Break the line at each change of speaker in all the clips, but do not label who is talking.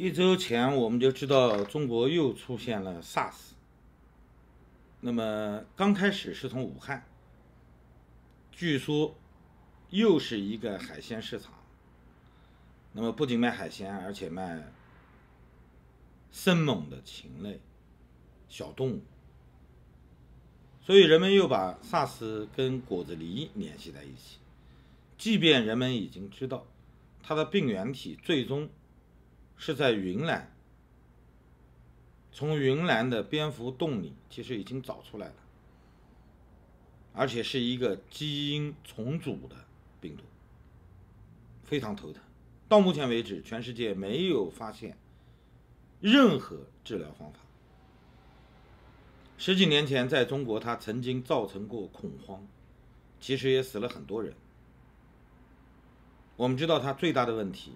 一周前我们就知道中国又出现了 SARS， 那么刚开始是从武汉，据说又是一个海鲜市场，那么不仅卖海鲜，而且卖生猛的禽类、小动物，所以人们又把 SARS 跟果子狸联系在一起。即便人们已经知道它的病原体最终是在云南，从云南的蝙蝠洞里其实已经找出来了，而且是一个基因重组的病毒，非常头疼。到目前为止，全世界没有发现任何治疗方法。十几年前在中国它曾经造成过恐慌，其实也死了很多人。我们知道它最大的问题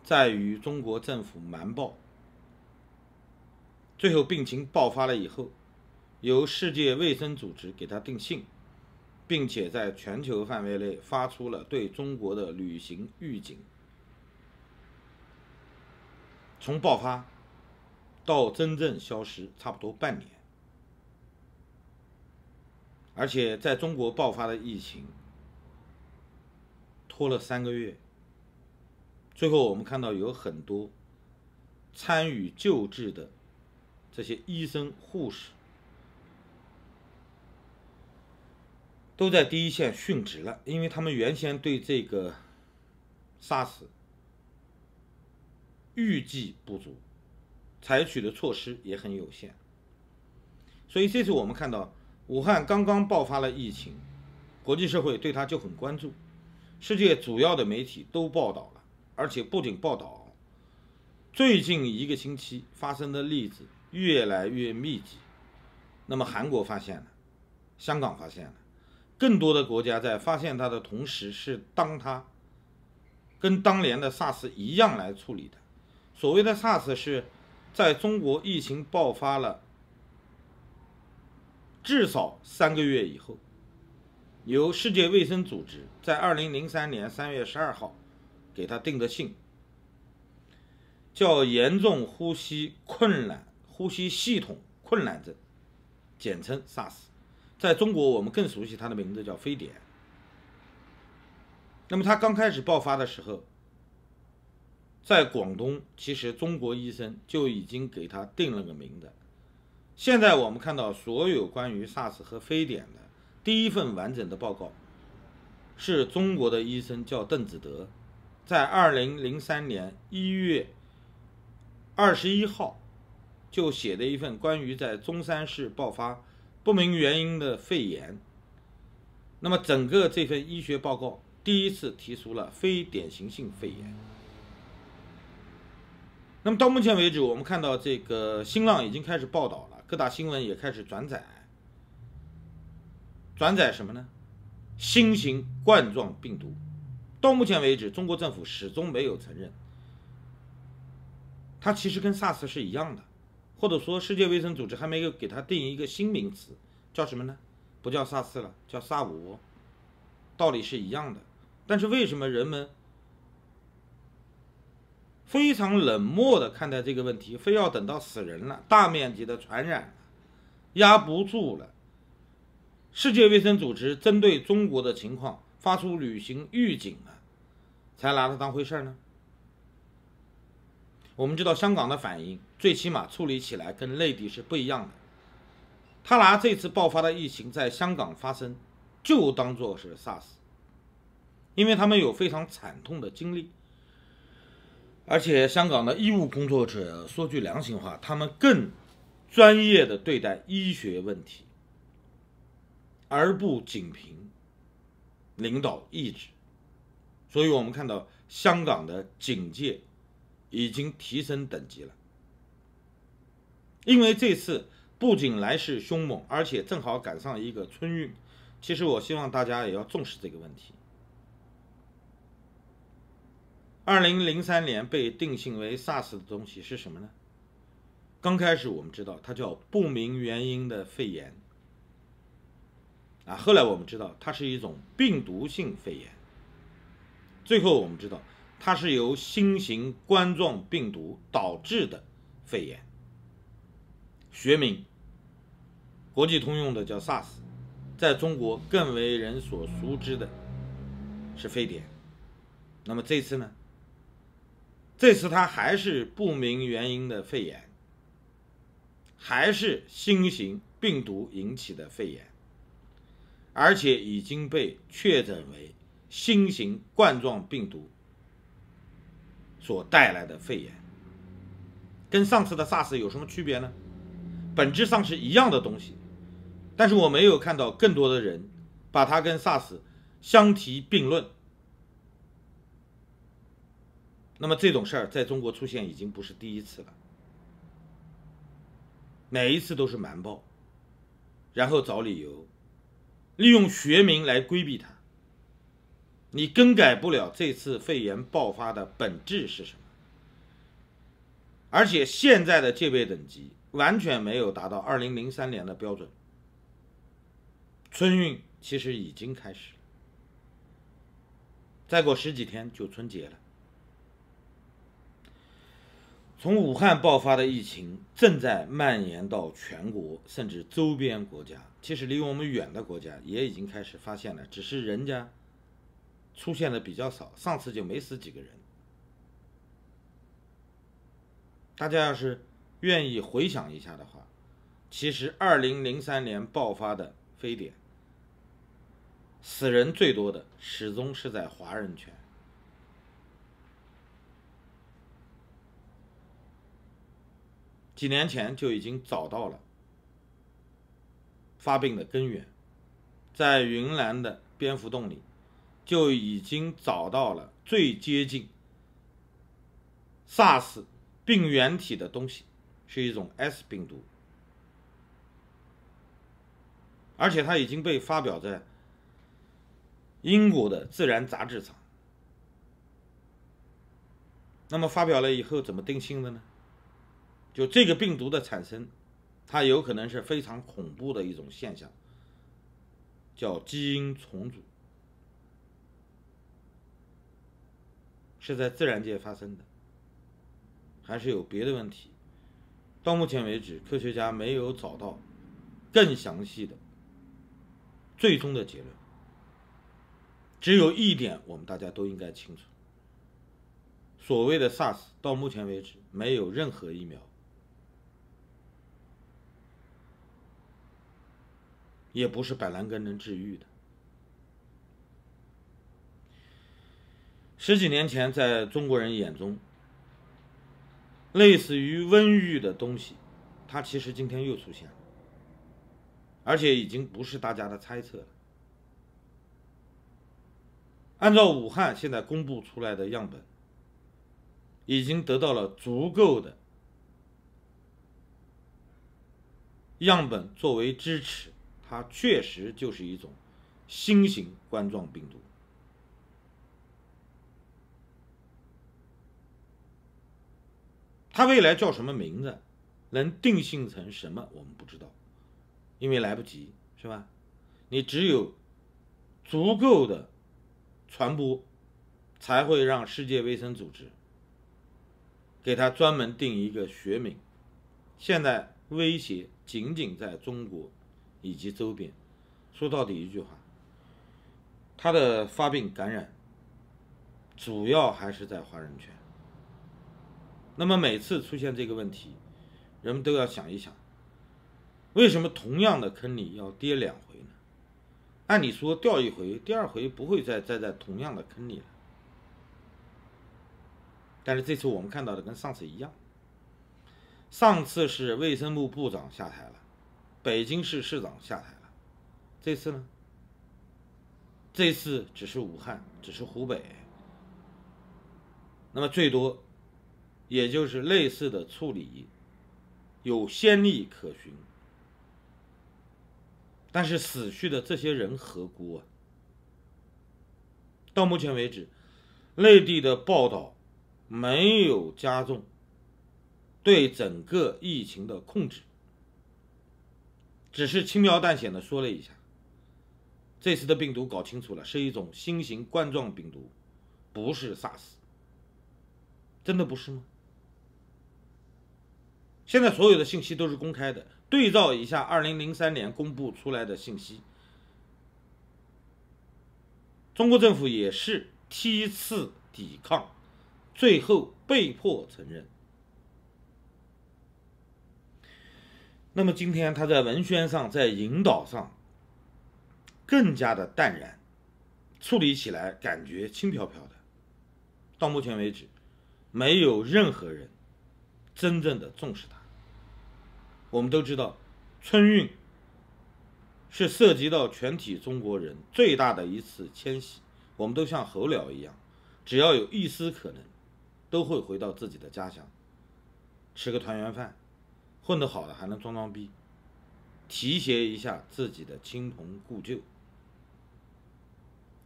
在于中国政府瞒报，最后病情爆发了以后，由世界卫生组织给它定性，并且在全球范围内发出了对中国的旅行预警。从爆发到真正消失差不多半年，而且在中国爆发的疫情拖了3个月，最后我们看到有很多参与救治的这些医生护士都在第一线殉职了，因为他们原先对这个 SARS 预计不足，采取的措施也很有限。所以这次我们看到武汉刚刚爆发了疫情，国际社会对它就很关注，世界主要的媒体都报道了，而且不仅报道，最近1个星期发生的例子越来越密集。那么韩国发现了，香港发现了，更多的国家在发现它的同时是当它跟当年的 SARS 一样来处理的。所谓的 SARS 是在中国疫情爆发了至少3个月以后，由世界卫生组织在2003年3月12号给它定的性，叫严重呼吸系统困难症，简称 SARS。 在中国我们更熟悉它的名字叫非典。那么它刚开始爆发的时候，在广东其实中国医生就已经给它定了个名字。现在我们看到所有关于 SARS 和非典的第一份完整的报告，是中国的医生叫邓子德，在2003年1月21号就写的一份关于在中山市爆发不明原因的肺炎。那么整个这份医学报告第一次提出了非典型性肺炎。那么到目前为止，我们看到这个新浪已经开始报道了，各大新闻也开始转载什么呢？新型冠状病毒。到目前为止，中国政府始终没有承认，它其实跟 SARS 是一样的，或者说世界卫生组织还没有给它定一个新名词，叫什么呢？不叫 SARS 了，叫萨五，道理是一样的。但是为什么人们非常冷漠的看待这个问题，非要等到死人了，大面积的传染了，压不住了，世界卫生组织针对中国的情况发出旅行预警了，才拿它当回事呢？我们知道香港的反应最起码处理起来跟内地是不一样的，他拿这次爆发的疫情在香港发生就当作是 SARS， 因为他们有非常惨痛的经历，而且香港的医务工作者说句良心话，他们更专业的对待医学问题，而不仅凭领导意志。所以我们看到香港的警戒已经提升等级了，因为这次不仅来势凶猛，而且正好赶上一个春运。其实我希望大家也要重视这个问题。2003年被定性为 SARS 的东西是什么呢？刚开始我们知道它叫不明原因的肺炎，后来我们知道它是一种病毒性肺炎，最后我们知道它是由新型冠状病毒导致的肺炎，学名国际通用的叫 SARS， 在中国更为人所熟知的是非典。那么这次呢？这次它还是不明原因的肺炎，还是新型病毒引起的肺炎，而且已经被确诊为新型冠状病毒所带来的肺炎。跟上次的 SARS 有什么区别呢？本质上是一样的东西，但是我没有看到更多的人把它跟 SARS 相提并论。那么这种事儿在中国出现已经不是第一次了，每一次都是瞒报，然后找理由，利用学名来规避它。你更改不了这次肺炎爆发的本质是什么。而且现在的戒备等级完全没有达到2003年的标准。春运其实已经开始了，再过10几天就春节了。从武汉爆发的疫情正在蔓延到全国甚至周边国家，其实离我们远的国家也已经开始发现了，只是人家出现的比较少，上次就没死几个人。大家要是愿意回想一下的话，其实2003年爆发的非典，死人最多的始终是在华人圈。几年前就已经找到了发病的根源，在云南的蝙蝠洞里就已经找到了最接近 SARS 病原体的东西，是一种 S 病毒，而且它已经被发表在英国的《自然》杂志上。那么发表了以后怎么定性的呢？就这个病毒的产生，它有可能是非常恐怖的一种现象，叫基因重组，是在自然界发生的，还是有别的问题？到目前为止，科学家没有找到更详细的最终的结论。只有一点我们大家都应该清楚，所谓的 SARS 到目前为止没有任何疫苗，也不是板蓝根能治愈的。10几年前在中国人眼中，类似于瘟疫的东西，它其实今天又出现了，而且已经不是大家的猜测了。按照武汉现在公布出来的样本，已经得到了足够的样本作为支持，它确实就是一种新型冠状病毒。它未来叫什么名字，能定性成什么我们不知道，因为来不及，是吧？你只有足够的传播，才会让世界卫生组织给它专门定一个学名。现在威胁仅仅在中国以及周边。说到底一句话，它的发病感染主要还是在华人圈。那么每次出现这个问题，人们都要想一想，为什么同样的坑里要跌2回呢？按理说掉1回，第2回不会再在同样的坑里了。但是这次我们看到的跟上次一样，上次是卫生部部长下台了，北京市市长下台了，这次呢？这次只是武汉，只是湖北，那么最多也就是类似的处理有先例可循，但是死去的这些人何辜啊？到目前为止，内地的报道没有加重对整个疫情的控制，只是轻描淡写的说了一下，这次的病毒搞清楚了，是一种新型冠状病毒，不是 SARS。真的不是吗？现在所有的信息都是公开的，对照一下2003年公布出来的信息，中国政府也是梯次抵抗，最后被迫承认。那么今天他在文宣上，在引导上更加的淡然，处理起来感觉轻飘飘的。到目前为止，没有任何人真正的重视它。我们都知道，春运是涉及到全体中国人最大的一次迁徙，我们都像候鸟一样，只要有一丝可能，都会回到自己的家乡，吃个团圆饭，混得好的还能装装逼，提携一下自己的亲朋故旧。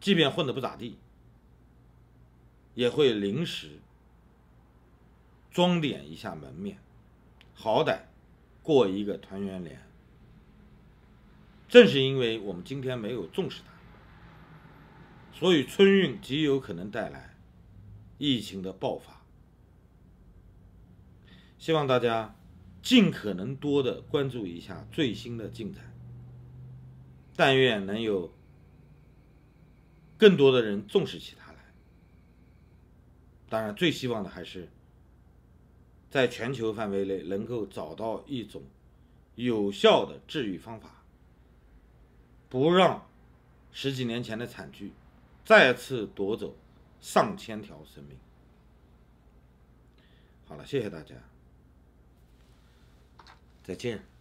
即便混得不咋地，也会临时装点一下门面，好歹过一个团圆年。正是因为我们今天没有重视它，所以春运极有可能带来疫情的爆发。希望大家尽可能多的关注一下最新的进展，但愿能有更多的人重视起它来。当然，最希望的还是在全球范围内能够找到一种有效的治愈方法，不让10几年前的惨剧再次夺走上千条生命。好了，谢谢大家，再见。